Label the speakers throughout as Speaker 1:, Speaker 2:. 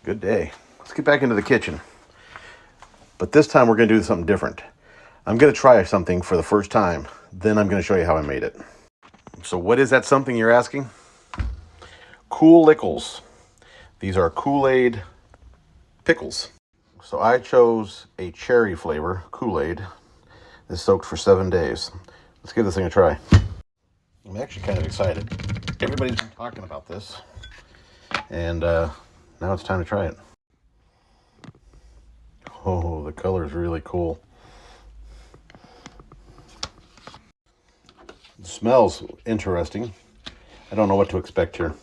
Speaker 1: Good day. Let's get back into the kitchen. But this time we're going to do something different. I'm going to try something for the first time. Then I'm going to show you how I made it. So what is that something you're asking? Koolickles. These are Kool-Aid pickles. So I chose a cherry flavor, Kool-Aid. This soaked for 7 days. Let's give this thing a try. I'm actually kind of excited. Everybody's been talking about this. And now it's time to try it. Oh, the color is really cool. It smells interesting. I don't know what to expect here.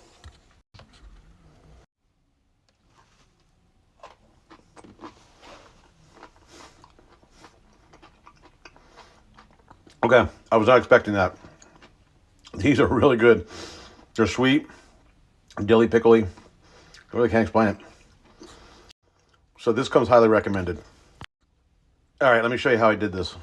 Speaker 1: Okay, I was not expecting that. These are really good. They're sweet, dilly pickly. I really can't explain it. So this comes highly recommended. All right, let me show you how I did this.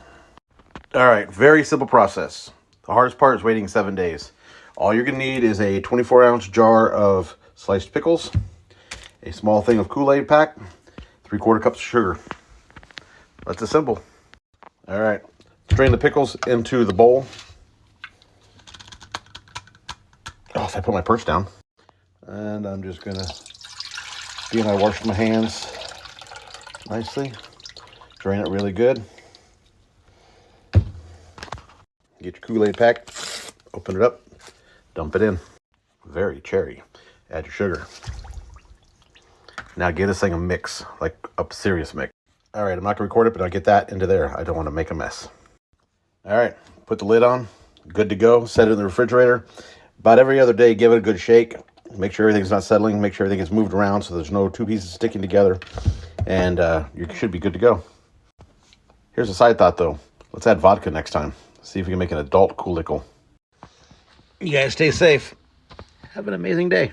Speaker 1: All right, very simple process. The hardest part is waiting 7 days. All you're gonna need is a 24-ounce jar of sliced pickles, a small thing of Kool-Aid pack, 3/4 cups of sugar. That's as simple. All right, strain the pickles into the bowl. Oh, if I put my purse down. And I'm just gonna, being I washed my hands nicely, drain it really good. Get your Kool-Aid pack, open it up, dump it in. Very cherry. Add your sugar. Now give this thing a mix, like a serious mix. All right, I'm not gonna record it, but I'll get that into there. I don't want to make a mess. All right, put the lid on, good to go. Set it in the refrigerator. About every other day, give it a good shake. Make sure everything's not settling. Make sure everything is moved around so there's no two pieces sticking together. And you should be good to go. Here's a side thought, though. Let's add vodka next time. See if we can make an adult Koolickle. You guys stay safe. Have an amazing day.